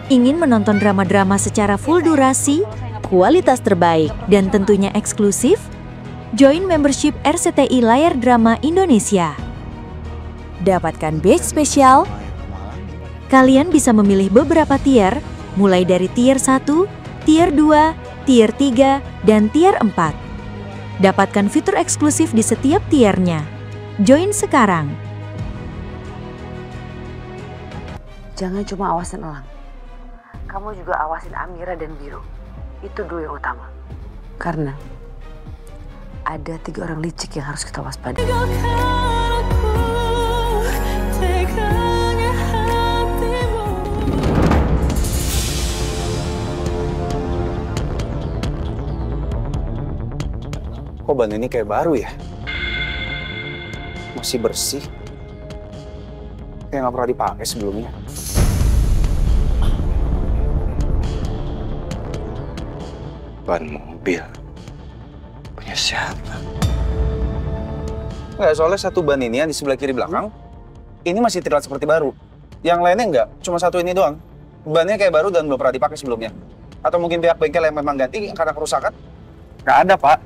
Ingin menonton drama-drama secara full durasi, kualitas terbaik, dan tentunya eksklusif? Join membership RCTI Layar Drama Indonesia. Dapatkan batch spesial. Kalian bisa memilih beberapa tier, mulai dari tier 1, tier 2, tier 3, dan tier 4. Dapatkan fitur eksklusif di setiap tiernya. Join sekarang. Jangan cuma awasin Elang. Kamu juga awasin Amira dan Biru. Itu dulu yang utama. Karena ada 3 orang licik yang harus kita waspadai. Kok ban ini kayak baru ya? Masih bersih. Kayak nggak pernah dipakai sebelumnya. Ban mobil. Punya siapa? Nggak, soalnya satu ban ini yang di sebelah kiri belakang, ini masih terlihat seperti baru. Yang lainnya nggak, cuma satu ini doang. Bannya kayak baru dan belum pernah dipakai sebelumnya. Atau mungkin pihak bengkel yang memang ganti karena kerusakan? Nggak ada, Pak.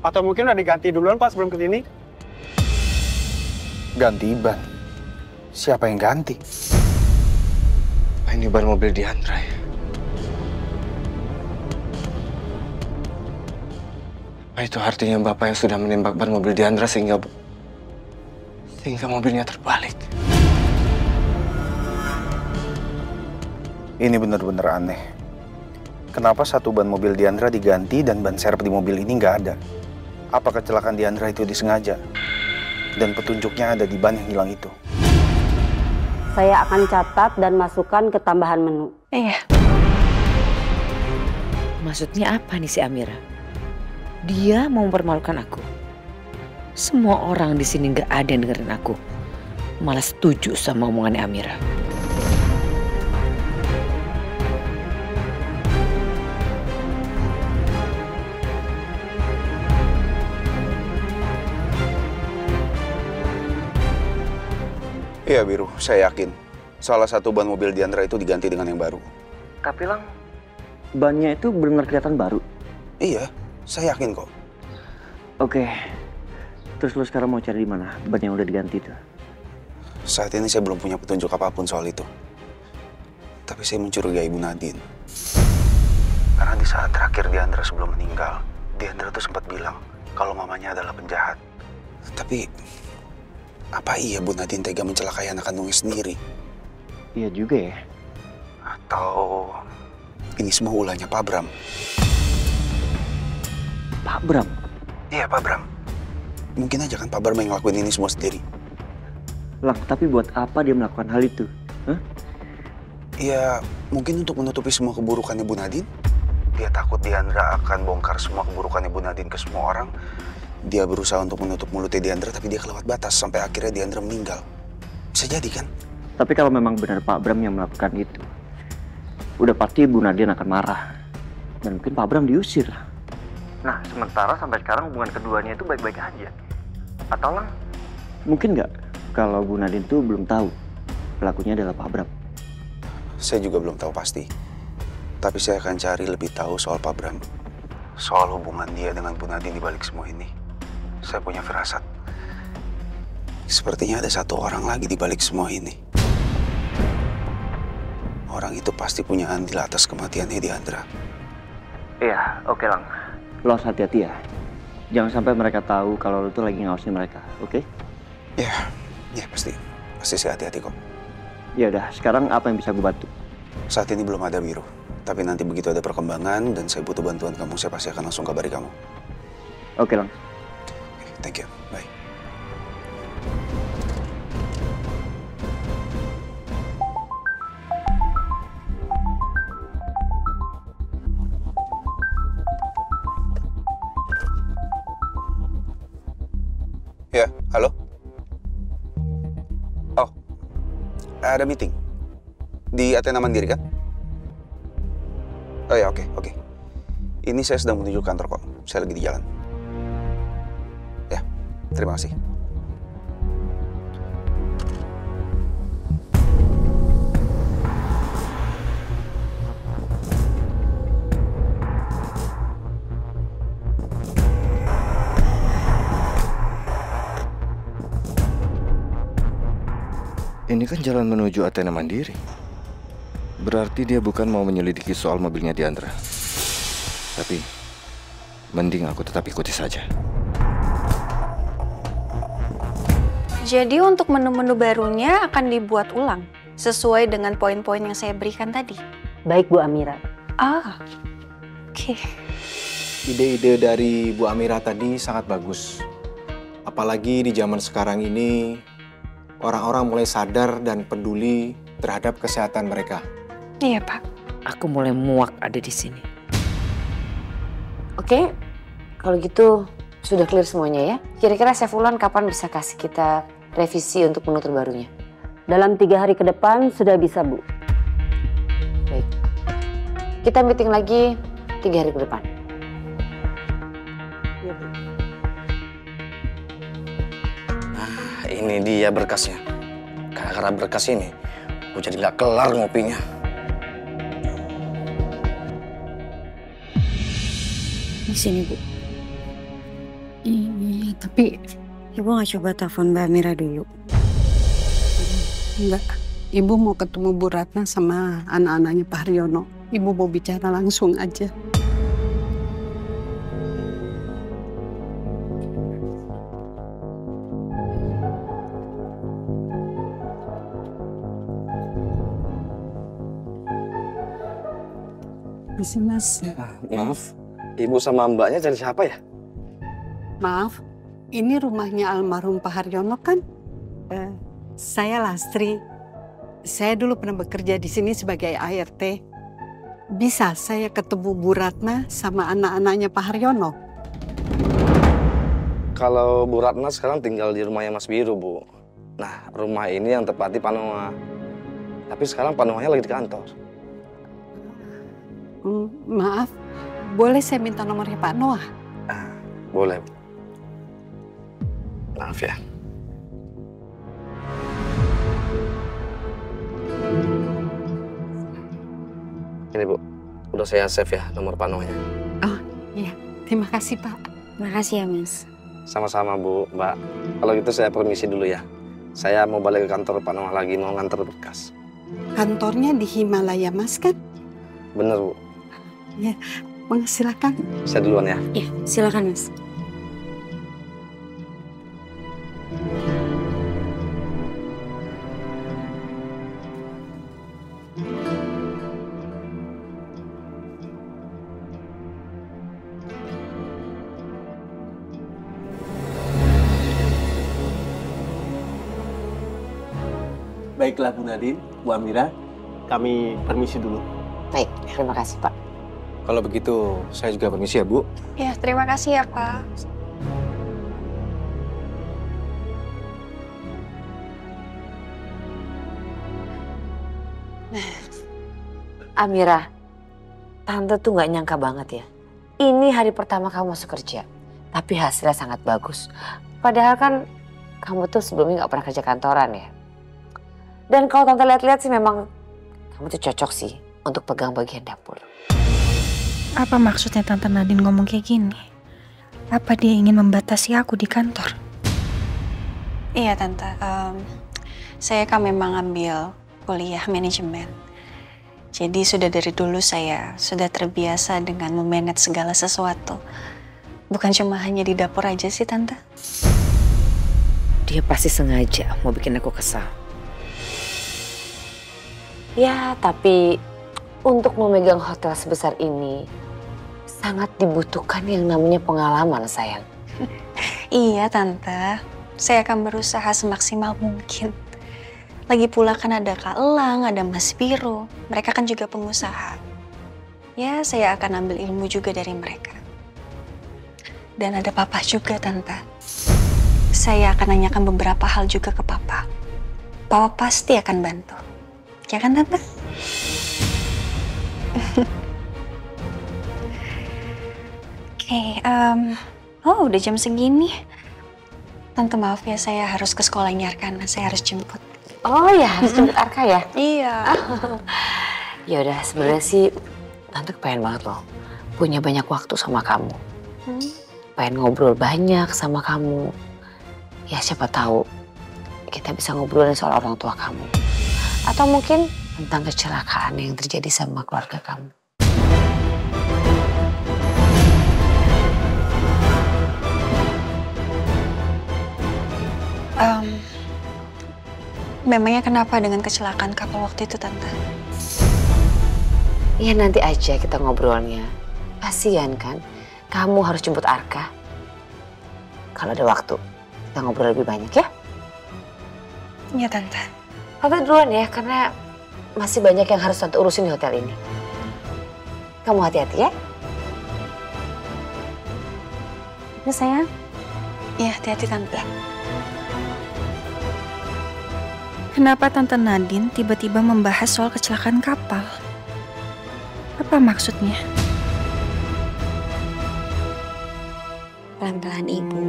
Atau mungkin udah diganti duluan, Pak, sebelum kesini? Ganti ban? Siapa yang ganti? Ini ban mobil Diandra ya? Apa itu artinya Bapak yang sudah menembak ban mobil Diandra sehingga mobilnya terbalik? Ini bener-bener aneh. Kenapa satu ban mobil Diandra diganti dan ban serep di mobil ini nggak ada? Apa kecelakaan Diandra itu disengaja? Dan petunjuknya ada di ban yang hilang itu. Saya akan catat dan masukkan ke tambahan menu. Iya. Maksudnya apa nih si Amira? Dia mau mempermalukan aku. Semua orang di sini nggak ada yang dengerin aku. Malah setuju sama omongannya Amira. Iya, Biru. Saya yakin. Salah satu ban mobil Diandra itu diganti dengan yang baru. Tapi Lang, bannya itu benar kelihatan baru. Iya, saya yakin kok. Oke. Terus lu sekarang mau cari di mana ban yang udah diganti itu? Saat ini saya belum punya petunjuk apapun soal itu. Tapi saya mencurigai Ibu Nadine. Karena di saat terakhir Diandra sebelum meninggal, Diandra tuh sempat bilang kalau mamanya adalah penjahat. Tapi apa iya Bu Nadine tega mencelakai anak kandungnya sendiri? Iya juga ya. Atau ini semua ulahnya Pak Bram? Pak Bram? Iya, Pak Bram. Mungkin aja kan Pak Bram yang ngelakuin ini semua sendiri. Lang, tapi buat apa dia melakukan hal itu? Hah? Ya, mungkin untuk menutupi semua keburukannya Bu Nadine. Dia takut Diandra akan bongkar semua keburukannya Bu Nadine ke semua orang. Dia berusaha untuk menutup mulutnya Diandra, tapi dia kelewat batas sampai akhirnya Diandra meninggal. Bisa jadi kan? Tapi kalau memang benar Pak Bram yang melakukan itu, udah pasti Bu Nadine akan marah. Dan mungkin Pak Bram diusir. Nah, sementara sampai sekarang hubungan keduanya itu baik-baik aja. Atau Lang, mungkin nggak kalau Bu Nadine tuh belum tahu pelakunya adalah Pak Bram? Saya juga belum tahu pasti. Tapi saya akan cari lebih tahu soal Pak Bram. Soal hubungan dia dengan Bu Nadine di balik semua ini. Saya punya firasat. Sepertinya ada satu orang lagi di balik semua ini. Orang itu pasti punya andil atas kematiannya Diandra. Iya, oke Lang. Lo harus hati-hati ya. Jangan sampai mereka tahu kalau lo tuh lagi ngawasin mereka, oke? Ya pasti. Pasti saya hati-hati kok. Ya udah, sekarang apa yang bisa gue bantu? Saat ini belum ada, Biru. Tapi nanti begitu ada perkembangan dan saya butuh bantuan kamu, saya pasti akan langsung kabari kamu. Oke, Lang. Thank you. Bye. Ya, halo? Oh, ada meeting. Di Athena Mandiri kan? Oh ya, oke. Ini saya sedang menuju kantor kok. Saya lagi di jalan. Ya, terima kasih. Ini kan jalan menuju Athena Mandiri. Berarti dia bukan mau menyelidiki soal mobilnya Diandra. Tapi, mending aku tetap ikuti saja. Jadi untuk menu-menu barunya akan dibuat ulang, sesuai dengan poin-poin yang saya berikan tadi. Baik Bu Amira. Oke. Ide-ide dari Bu Amira tadi sangat bagus. Apalagi di zaman sekarang ini, orang-orang mulai sadar dan peduli terhadap kesehatan mereka. Iya, Pak. Aku mulai muak ada di sini. Oke, kalau gitu sudah clear semuanya ya. Kira-kira Chef Ulan kapan bisa kasih kita revisi untuk menu terbarunya? Dalam 3 hari ke depan sudah bisa, Bu. Baik. Kita meeting lagi 3 hari ke depan. Nah, ini dia berkasnya. Karena berkas ini, aku jadi nggak kelar ngopinya. Di sini, Bu. Iya, tapi Ibu nggak coba telepon Mbak Amira dulu? Enggak. Ibu mau ketemu Bu Ratna sama anak-anaknya Pak Haryono. Ibu mau bicara langsung aja. Masih Mas. Maaf, Ibu sama Mbaknya cari siapa ya? Maaf, ini rumahnya almarhum Pak Haryono kan? Saya Lastri. Saya dulu pernah bekerja di sini sebagai ART. Bisa saya ketemu Bu Ratna sama anak-anaknya Pak Haryono? Kalau Bu Ratna sekarang tinggal di rumahnya Mas Biru, Bu. Nah, rumah ini yang tepati Pak Noah. Tapi sekarang Pak Noahnya lagi di kantor. Maaf, boleh saya minta nomornya Pak Noah? Boleh, Bu. Maaf ya. Ini Bu, udah saya save ya nomor Pak Noahnya. Oh iya, terima kasih Pak. Makasih ya, Mas. Sama-sama Bu, Mbak. Kalau gitu saya permisi dulu ya. Saya mau balik ke kantor Pak Noah lagi, mau nganter berkas. Kantornya di Himalaya Mas kan? Bener Bu. Ya, silakan. Saya duluan ya. Iya, silakan Mas. Baiklah Bu Nadine, Bu Amira, kami permisi dulu. Baik, terima kasih Pak. Kalau begitu, saya juga permisi ya Bu. Ya, terima kasih ya, Pak. Amira, Tante tuh nggak nyangka banget ya. Ini hari pertama kamu masuk kerja, tapi hasilnya sangat bagus. Padahal kan kamu tuh sebelumnya nggak pernah kerja kantoran ya. Dan kalau Tante lihat-lihat sih memang kamu tuh cocok sih untuk pegang bagian dapur. Apa maksudnya Tante Nadine ngomong kayak gini? Apa dia ingin membatasi aku di kantor? Iya, Tante. Saya kan memang ambil kuliah manajemen. Jadi sudah dari dulu saya sudah terbiasa dengan memanage segala sesuatu. Bukan cuma hanya di dapur aja sih, Tante. Dia pasti sengaja mau bikin aku kesal. Ya, tapi untuk memegang hotel sebesar ini sangat dibutuhkan yang namanya pengalaman, sayang. Iya, Tante. Saya akan berusaha semaksimal mungkin. Lagi pula kan ada Kak Elang, ada Mas Biru. Mereka kan juga pengusaha. Ya, saya akan ambil ilmu juga dari mereka. Dan ada Papa juga, Tante. Saya akan nanyakan beberapa hal juga ke Papa. Papa pasti akan bantu. Ya kan, Tante? Oke, oh udah jam segini. Tante maaf ya, saya harus ke sekolahnya Arkana, saya harus jemput. Oh ya, harus jemput Arka ya? Iya. Ya udah, sebenarnya sih Tante kepengen banget loh punya banyak waktu sama kamu. Pengen ngobrol banyak sama kamu. Ya siapa tahu kita bisa ngobrolin soal orang tua kamu. Atau mungkin tentang kecelakaan yang terjadi sama keluarga kamu. Memangnya kenapa dengan kecelakaan kapal waktu itu, Tante? Ya nanti aja kita ngobrolnya. Kasian kan, kamu harus jemput Arka. Kalau ada waktu, kita ngobrol lebih banyak ya. Iya, Tante. Tante duluan ya, karena masih banyak yang harus Tante urusin di hotel ini. Kamu hati-hati ya. Ya, sayang. Iya, hati-hati, Tante. Kenapa Tante Nadine tiba-tiba membahas soal kecelakaan kapal? Apa maksudnya? Pelan-pelan, Ibu.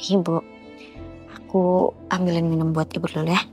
Ibu, aku ambilin minum buat Ibu dulu ya.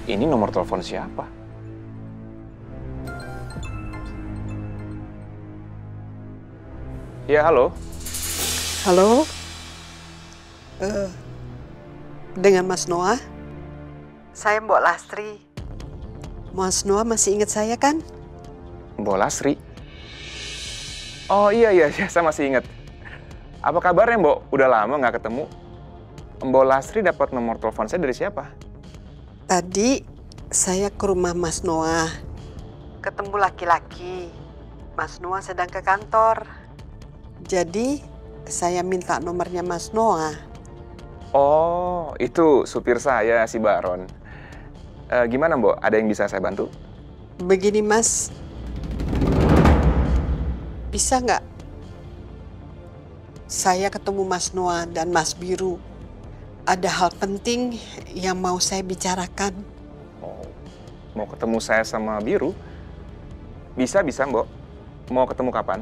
Ini nomor telepon siapa? Ya, halo. Halo? Dengan Mas Noah? Saya Mbok Lastri. Mas Noah masih ingat saya kan? Mbok Lasri. Oh iya, saya masih ingat. Apa kabarnya, Mbok? Udah lama nggak ketemu. Mbok Lasri dapat nomor telepon saya dari siapa? Tadi saya ke rumah Mas Noah. Ketemu laki-laki. Mas Noah sedang ke kantor. Jadi saya minta nomornya Mas Noah. Oh, itu supir saya, si Baron. Gimana, Mbok? Ada yang bisa saya bantu? Begini, Mas. Bisa nggak saya ketemu Mas Noah dan Mas Biru? Ada hal penting yang mau saya bicarakan. Oh, mau ketemu saya sama Biru? Bisa, Mbok. Mau ketemu kapan?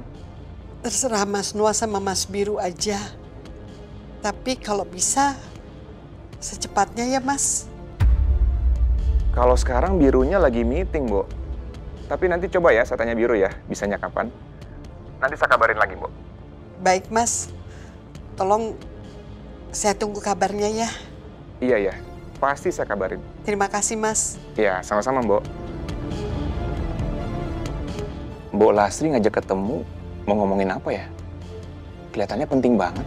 Terserah Mas Noah sama Mas Biru aja. Tapi kalau bisa, secepatnya ya, Mas. Kalau sekarang Birunya lagi meeting, Mbok. Tapi nanti coba ya, saya tanya Biru ya, bisanya kapan. Nanti saya kabarin lagi, Mbok. Baik, Mas. Tolong saya tunggu kabarnya ya. Iya, pasti saya kabarin. Terima kasih, Mas. Iya, sama-sama, Mbok. Mbok Lasri ngajak ketemu, mau ngomongin apa ya? Kelihatannya penting banget.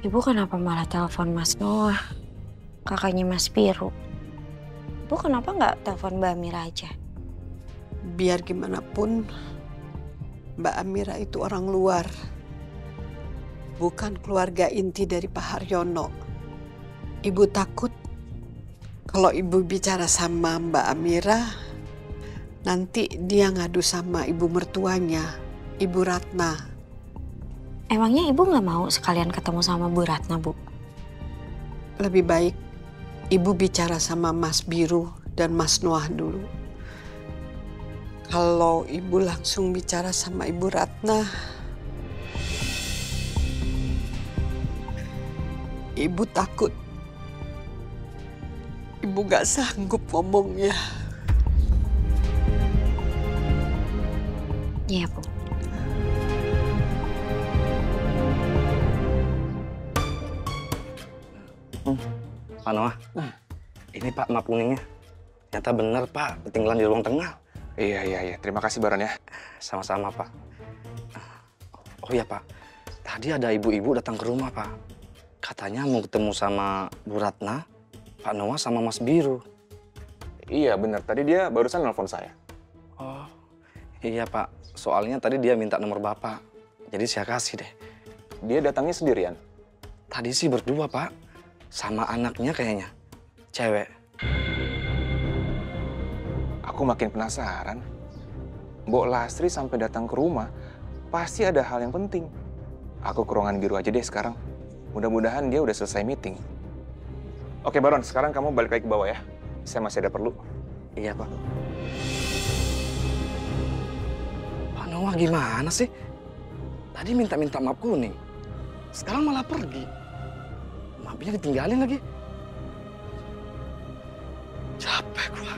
Ibu kenapa malah telepon Mas Noah, kakaknya Mas Biru? Ibu kenapa nggak telepon Mbak Amira aja? Biar gimana pun, Mbak Amira itu orang luar. Bukan keluarga inti dari Pak Haryono. Ibu takut kalau ibu bicara sama Mbak Amira, nanti dia ngadu sama ibu mertuanya, Ibu Ratna. Emangnya ibu nggak mau sekalian ketemu sama Bu Ratna, Bu? Lebih baik ibu bicara sama Mas Biru dan Mas Noah dulu. Kalau ibu langsung bicara sama Ibu Ratna, ibu takut ibu gak sanggup ngomongnya. Iya, Bu. Pak Noah, ini Pak map kuningnya. Ternyata benar Pak, ketinggalan di ruang tengah. Iya. Terima kasih Baron ya. Sama-sama Pak. Oh iya Pak, tadi ada ibu-ibu datang ke rumah Pak. Katanya mau ketemu sama Bu Ratna, Pak Noah sama Mas Biru. Iya benar, tadi dia barusan nelfon saya. Oh iya Pak, soalnya tadi dia minta nomor Bapak. Jadi saya kasih deh. Dia datangnya sendirian? Tadi sih berdua Pak, sama anaknya kayaknya, cewek. Aku makin penasaran. Mbok Lastri sampai datang ke rumah, pasti ada hal yang penting. Aku ke ruangan biru aja deh sekarang. Mudah-mudahan dia udah selesai meeting. Oke Baron, sekarang kamu balik lagi ke bawah ya. Saya masih ada perlu. Iya Pak. Pak Noah gimana sih? Tadi minta maaf kuning. Sekarang malah pergi. Maafnya ditinggalin lagi. Capek gua.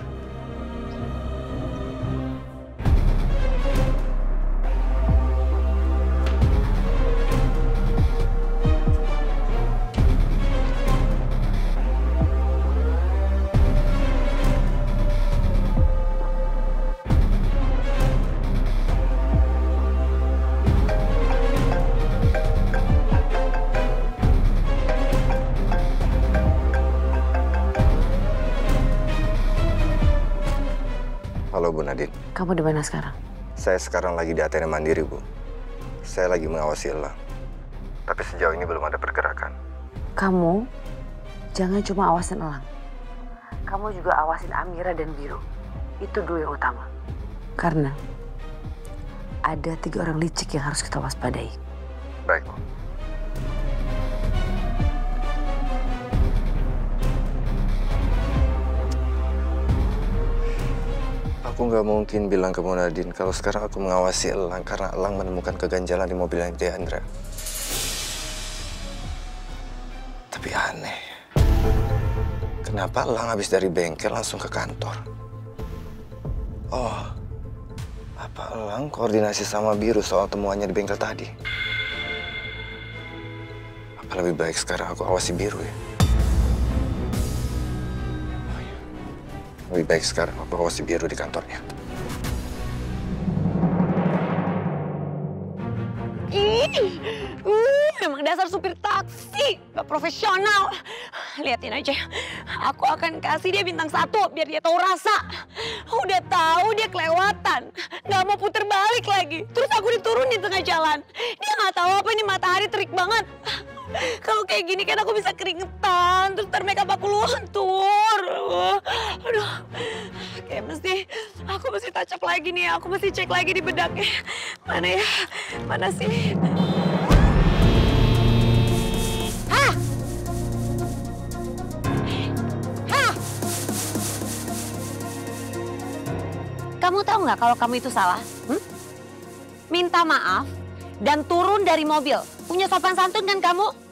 Halo Bu Nadine. Kamu di mana sekarang? Saya sekarang lagi di ATM Mandiri, Bu. Saya lagi mengawasi Elang. Tapi sejauh ini belum ada pergerakan. Kamu jangan cuma awasin Elang. Kamu juga awasin Amira dan Biru. Itu dulu yang utama. Karena ada 3 orang licik yang harus kita waspadai. Baik, Bu. Aku nggak mungkin bilang ke Bu Nadine kalau sekarang aku mengawasi Elang karena Elang menemukan keganjalan di mobilnya Deandra. Tapi aneh, kenapa Elang habis dari bengkel langsung ke kantor? Oh, apa Elang koordinasi sama Biru soal temuannya di bengkel tadi? Apa lebih baik sekarang aku awasi Biru ya? Lebih baik sekarang aku awasi Biru di kantornya. Memang dasar supir taksi, gak profesional. Liatin aja, aku akan kasih dia bintang 1 biar dia tahu rasa. Udah tahu dia kelewatan, gak mau puter balik lagi. Terus aku diturunin tengah jalan. Dia gak tahu apa ini matahari terik banget. Kalau kayak gini kan aku bisa keringetan, terus ntar makeup aku luntur. Aduh, kayak aku mesti touch up lagi nih, aku mesti cek lagi di bedaknya. Mana ya, mana sih? Hah? Hah? Kamu tahu nggak kalau kamu itu salah? Minta maaf dan turun dari mobil. Punya sopan santun kan kamu?